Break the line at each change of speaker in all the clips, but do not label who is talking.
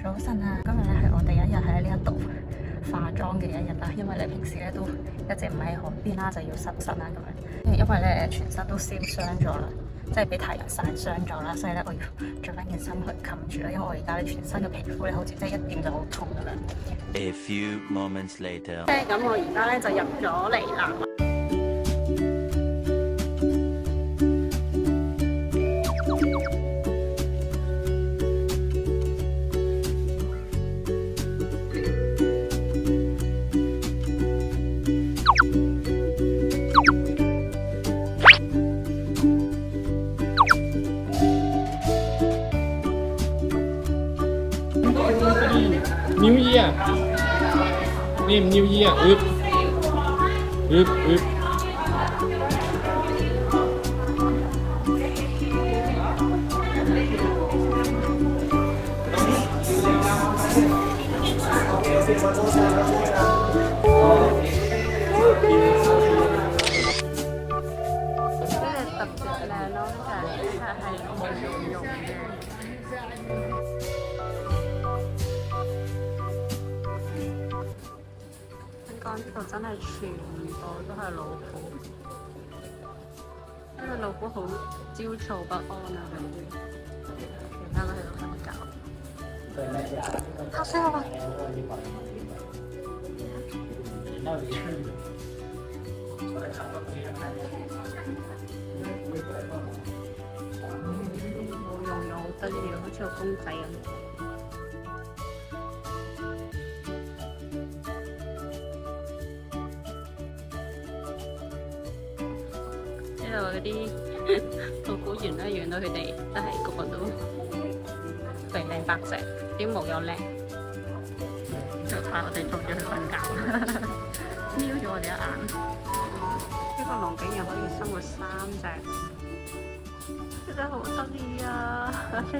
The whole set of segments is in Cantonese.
早晨啊！今日咧係我第一日喺呢一度化妝嘅一日啦，因為咧平時咧都一直唔喺海邊啦，就要濕身啦咁樣。因為咧全身都燒傷咗啦，即係俾太陽曬傷咗啦，所以咧我要着翻件衫去冚住啦。因為我而家咧全身嘅皮膚咧好似真係一掂就好痛咁樣。
A few moments later.
咁我而家咧就入咗嚟啦。
New Year นี่ New Year อึบ
特別靚咯，係冇用嘅。呢度真係全部都係老虎，因為老虎好焦躁不安啊！其他都喺度瞓覺，嚇死我啦！冇用又好得意，好似個公仔咁。呢度嗰啲老虎園咧，養到佢哋真係個個都肥靚白淨，啲毛又靚，就怕我哋捉咗佢瞓覺，瞄咗我哋一眼。呢個龍竟然可以生活3隻，真係好得意啊！呢佢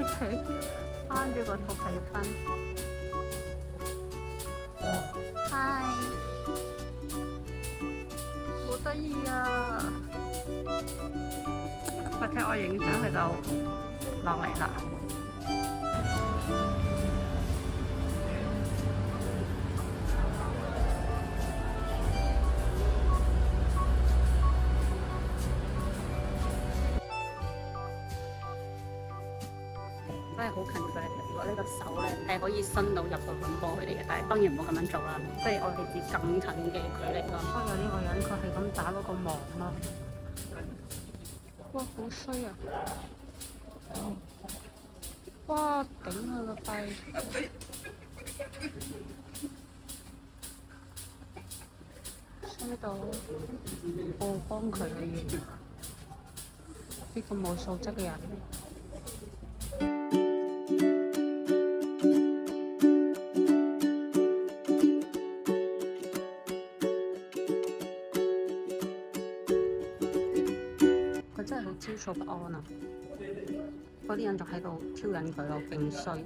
攤住個肚皮瞓。嗨，好得意啊！或者我影相佢就落嚟啦。真係好近距離，如果呢個手咧係可以伸到入去揾波佢哋嘅，但係當然唔好咁樣做啦，即係我哋至咁近嘅距離咯。不過呢個人佢係咁打嗰個網咯。哇，好衰啊！哇，頂佢個肺！衰到我幫佢嘅嘢，呢個冇素質嘅人。真係好焦躁不安啊！嗰啲人仲喺度挑緊佢咯，勁衰。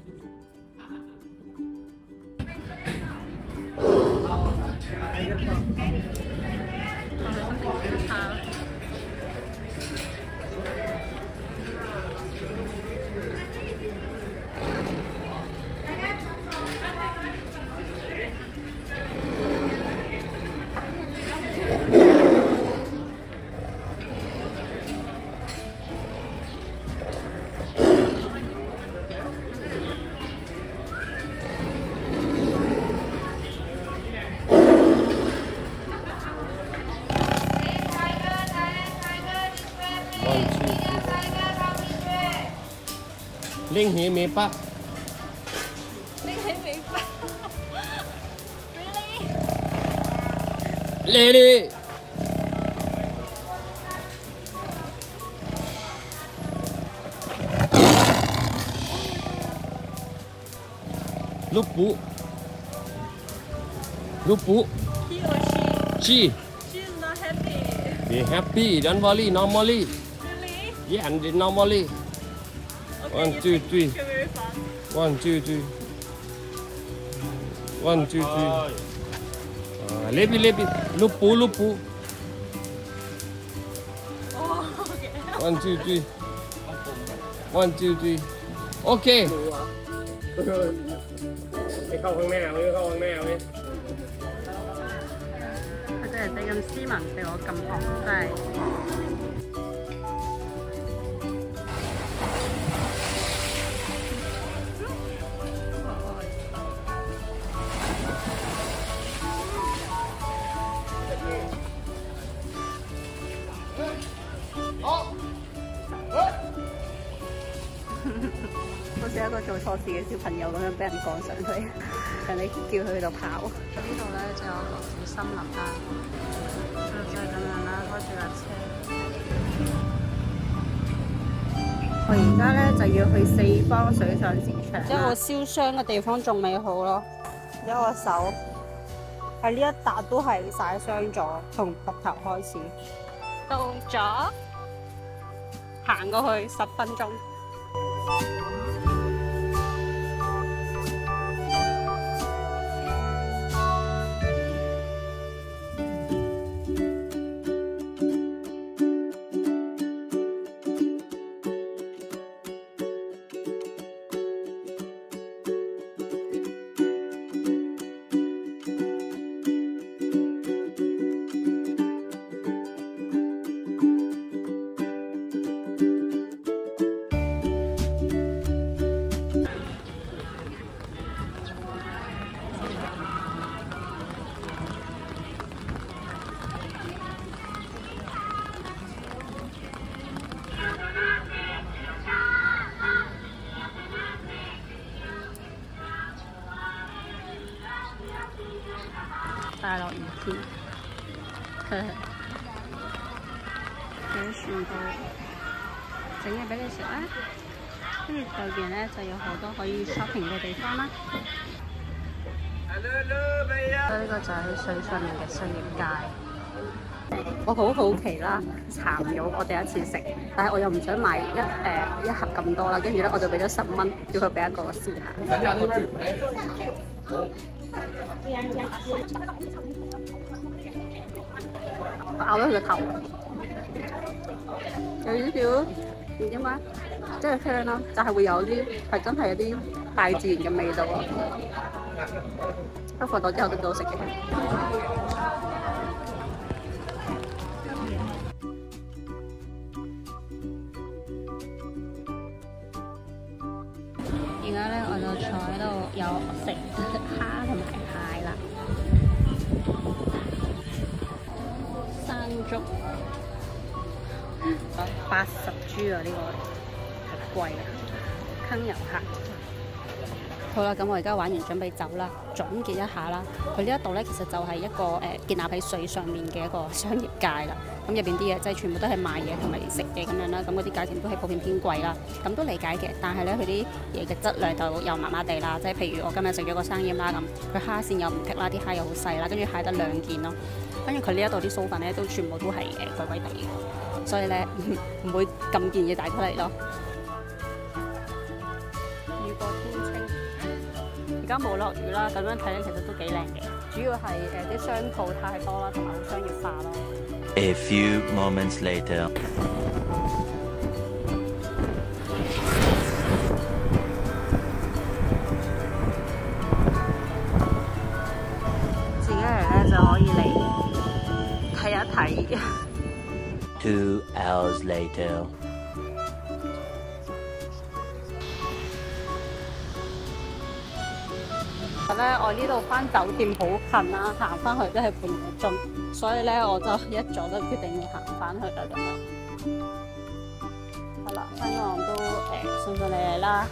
拎起尾巴，
拎起尾巴
，Really？老虎
He or
she
she's not happy.
be happy don't worry normally
Really?
yeah and normally
Okay,
One,
you
two,
think
three.
it's very fun.
1 2 3 1 2 3 lebih ลูกปู
Oh, okay.
1 2 3 1 2 3 okay ไม่เข้าข้างหน้าไม่เข้าข้างหน้าเว้ย
佢哋咁斯文，對我咁好，真係。好似一個做錯事嘅小朋友咁樣俾人趕上去，人哋叫佢去度跑。呢度咧就有個小森林啦，就係咁樣啦，開住架車。我而家咧就要去四方水上市場，即係我燒傷嘅地方仲未好咯，而家我手喺呢一笪都係曬傷咗，從膊頭開始。到咗，行過去10分鐘。大樂園天，喺船度整嘢俾你食啦。跟住對面咧就有好多可以 shopping 嘅地方啦。呢個就係水上面嘅商業街。我好好奇啦，蠶肉我第一次食，但係我又唔想買一盒咁多啦，跟住咧我就俾咗10蚊，叫佢俾一個我試下。我咬咗佢個頭，有少少唔知點解，即係香啦，但係會有啲係真係有啲大自然嘅味道啊！不過放咗之後都幾好食嘅。而家咧我就坐喺度有食蝦同埋蟹啦，山竹80銖啊！呢個係貴啊，坑遊客。好啦，咁我而家玩完準備走啦。總結一下啦，佢呢一度咧其實就係一個建立喺水上面嘅一個商業界啦。咁入邊啲嘢即係全部都係賣嘢同埋食嘅咁樣啦。咁嗰啲價錢都係普遍偏貴啦。咁都理解嘅，但係咧佢啲嘢嘅質量就又麻麻地啦。即係譬如我今日食咗個生腌啦，咁佢蝦線又唔剔啦，啲蝦又好細啦，跟住蟹得2件咯。跟住佢呢一度啲酥粉咧都全部都係貴貴地嘅，所以咧唔會咁建議帶出嚟咯。雨過天青。而家冇落雨啦，咁樣睇咧其實都幾靚嘅，主要係啲商鋪太多啦，同埋好商業化咯。
A few moments later.
自己嚟咧就可以嚟睇一睇。
2 hours later.
咧我呢度翻酒店好近啦，行翻去都係半個鐘，所以咧我就一早都決定要行翻去啦咁樣。好啦，香港都順順利利啦。